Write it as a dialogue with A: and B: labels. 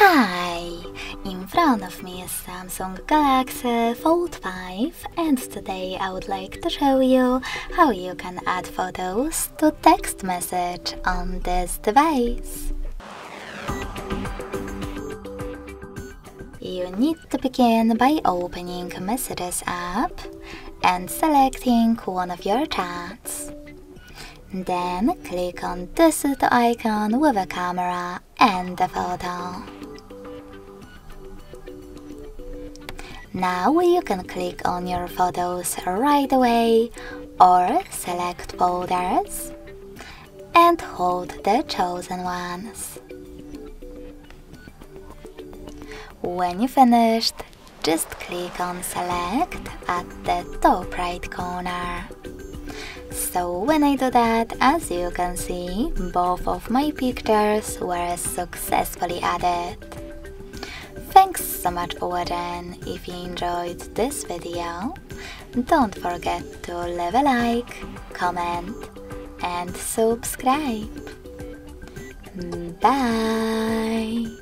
A: Hi! In front of me is Samsung Galaxy Fold5 and today I would like to show you how you can add photos to text message on this device. You need to begin by opening Messages app and selecting one of your chats. Then click on this icon with a camera and a photo. Now you can click on your photos right away or select folders and hold the chosen ones. When you finished, just click on Select at the top right corner. So when I do that, as you can see, both of my pictures were successfully added. Thanks so much for watching. If you enjoyed this video, don't forget to leave a like, comment and subscribe. Bye!